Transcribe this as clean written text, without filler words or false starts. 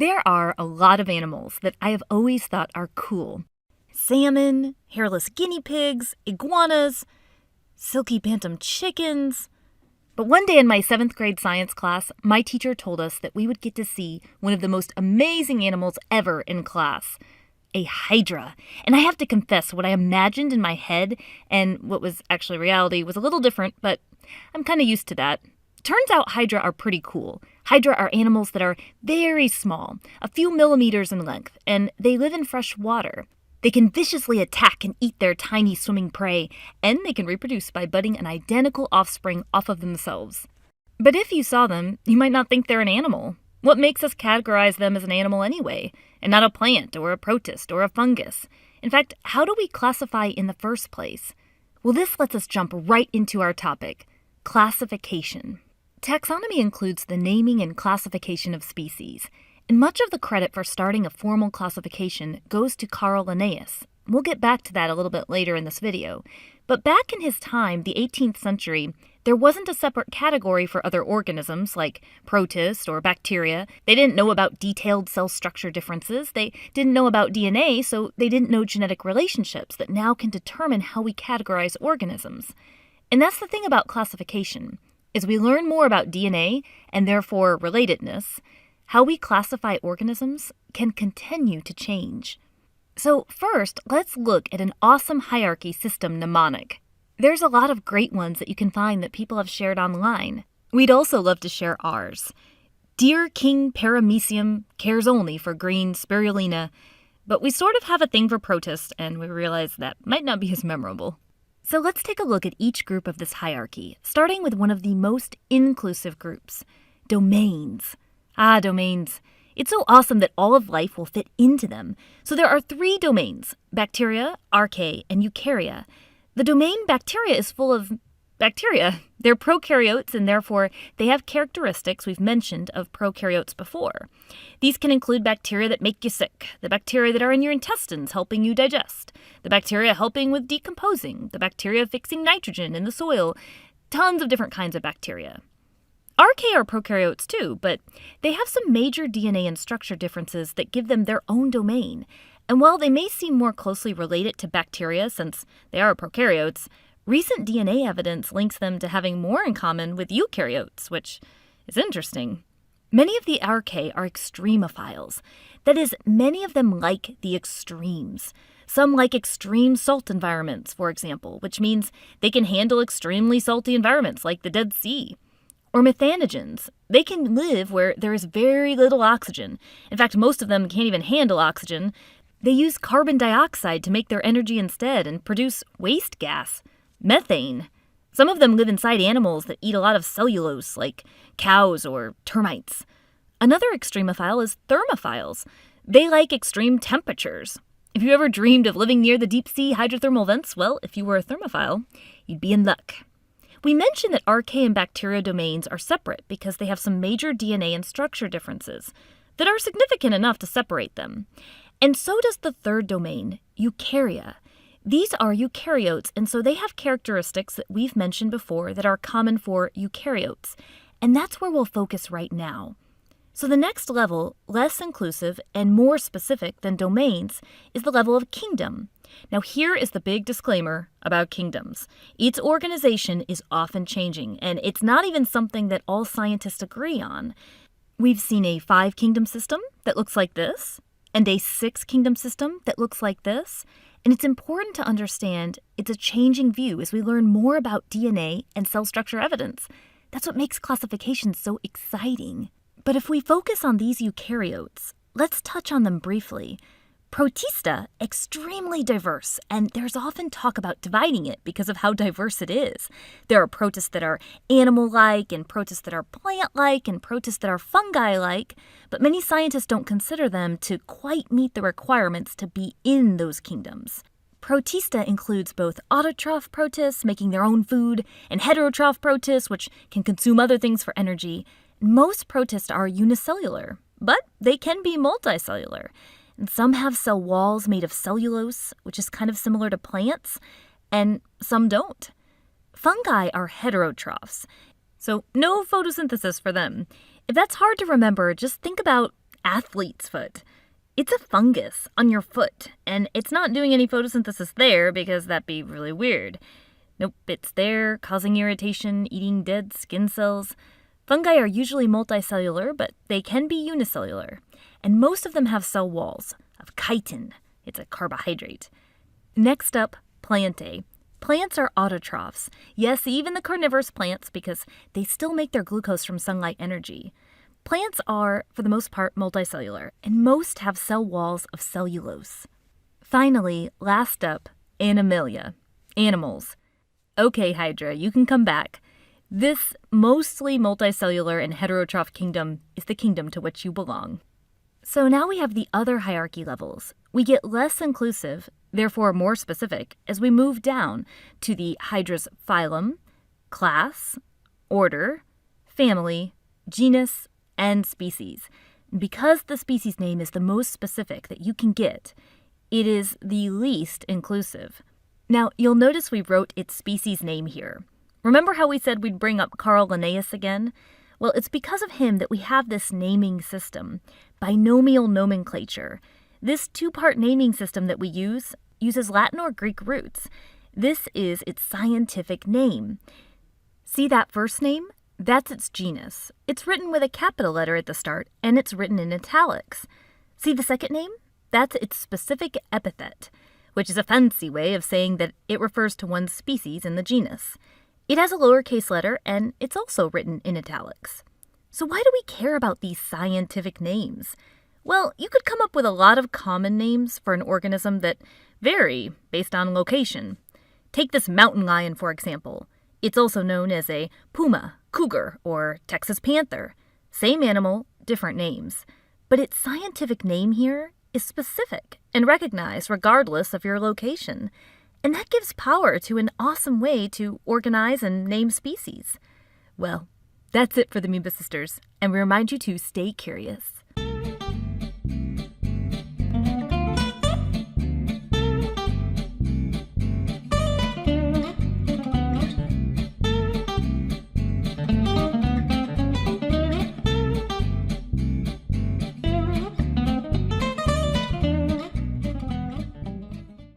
There are a lot of animals that I have always thought are cool. Salmon, hairless guinea pigs, iguanas, silky bantam chickens. But one day in my 7th grade science class, my teacher told us that we would get to see one of the most amazing animals ever in class, a hydra. And I have to confess, what I imagined in my head and what was actually reality was a little different, but I'm kind of used to that. Turns out hydra are pretty cool. Hydra are animals that are very small, a few millimeters in length, and they live in fresh water. They can viciously attack and eat their tiny swimming prey, and they can reproduce by budding an identical offspring off of themselves. But if you saw them, you might not think they're an animal. What makes us categorize them as an animal anyway, and not a plant or a protist or a fungus? In fact, how do we classify in the first place? Well, this lets us jump right into our topic, classification. Taxonomy includes the naming and classification of species, and much of the credit for starting a formal classification goes to Carl Linnaeus. We'll get back to that a little bit later in this video. But back in his time, the 18th century, there wasn't a separate category for other organisms like protists or bacteria. They didn't know about detailed cell structure differences. They didn't know about DNA, so they didn't know genetic relationships that now can determine how we categorize organisms. And that's the thing about classification. As we learn more about DNA, and therefore relatedness, how we classify organisms can continue to change. So first, let's look at an awesome hierarchy system mnemonic. There's a lot of great ones that you can find that people have shared online. We'd also love to share ours. Dear King Paramecium cares only for green spirulina, but we sort of have a thing for protists, and we realize that might not be as memorable. So let's take a look at each group of this hierarchy, starting with one of the most inclusive groups, domains. Domains. It's so awesome that all of life will fit into them. So there are 3 domains, bacteria, archaea, and eukarya. The domain bacteria is full of bacteria. They're prokaryotes, and therefore they have characteristics we've mentioned of prokaryotes before. These can include bacteria that make you sick, the bacteria that are in your intestines helping you digest, the bacteria helping with decomposing, the bacteria fixing nitrogen in the soil, tons of different kinds of bacteria. Archaea are prokaryotes too, but they have some major DNA and structure differences that give them their own domain. And while they may seem more closely related to bacteria since they are prokaryotes, recent DNA evidence links them to having more in common with eukaryotes, which is interesting. Many of the archaea are extremophiles. That is, many of them like the extremes. Some like extreme salt environments, for example, which means they can handle extremely salty environments like the Dead Sea. Or methanogens. They can live where there is very little oxygen. In fact, most of them can't even handle oxygen. They use carbon dioxide to make their energy instead and produce waste gas, methane. Some of them live inside animals that eat a lot of cellulose, like cows or termites. Another extremophile is thermophiles. They like extreme temperatures. If you ever dreamed of living near the deep sea hydrothermal vents, well, if you were a thermophile, you'd be in luck. We mentioned that archaea and bacteria domains are separate because they have some major DNA and structure differences that are significant enough to separate them. And so does the third domain, eukarya. These are eukaryotes, and so they have characteristics that we've mentioned before that are common for eukaryotes. And that's where we'll focus right now. So the next level, less inclusive and more specific than domains, is the level of kingdom. Now here is the big disclaimer about kingdoms. Each organization is often changing, and it's not even something that all scientists agree on. We've seen a 5-kingdom system that looks like this, and a 6-kingdom system that looks like this, and it's important to understand it's a changing view as we learn more about DNA and cell structure evidence. That's what makes classification so exciting. But if we focus on these eukaryotes, let's touch on them briefly. Protista, extremely diverse, and there's often talk about dividing it because of how diverse it is. There are protists that are animal-like, and protists that are plant-like, and protists that are fungi-like, but many scientists don't consider them to quite meet the requirements to be in those kingdoms. Protista includes both autotroph protists, making their own food, and heterotroph protists, which can consume other things for energy. Most protists are unicellular, but they can be multicellular. And some have cell walls made of cellulose, which is kind of similar to plants, and some don't. Fungi are heterotrophs, so no photosynthesis for them. If that's hard to remember, just think about athlete's foot. It's a fungus on your foot, and it's not doing any photosynthesis there because that'd be really weird. Nope, it's there, causing irritation, eating dead skin cells. Fungi are usually multicellular, but they can be unicellular. And most of them have cell walls of chitin. It's a carbohydrate. Next up, plantae. Plants are autotrophs. Yes, even the carnivorous plants, because they still make their glucose from sunlight energy. Plants are, for the most part, multicellular, and most have cell walls of cellulose. Finally, last up, animalia. Animals. Okay, Hydra, you can come back. This mostly multicellular and heterotroph kingdom is the kingdom to which you belong. So now we have the other hierarchy levels. We get less inclusive, therefore more specific, as we move down to the Hydra's phylum, class, order, family, genus, and species. Because the species name is the most specific that you can get, it is the least inclusive. Now, you'll notice we wrote its species name here. Remember how we said we'd bring up Carl Linnaeus again? Well, it's because of him that we have this naming system, binomial nomenclature. This two-part naming system that we uses Latin or Greek roots. This is its scientific name. See that first name? That's its genus. It's written with a capital letter at the start, and it's written in italics. See the second name? That's its specific epithet, which is a fancy way of saying that it refers to one species in the genus. It has a lowercase letter, and it's also written in italics. So why do we care about these scientific names? Well, you could come up with a lot of common names for an organism that vary based on location. Take this mountain lion, for example. It's also known as a puma, cougar, or Texas panther. Same animal, different names. But its scientific name here is specific and recognized regardless of your location. And that gives power to an awesome way to organize and name species. Well, that's it for the Amoeba Sisters, and we remind you to stay curious.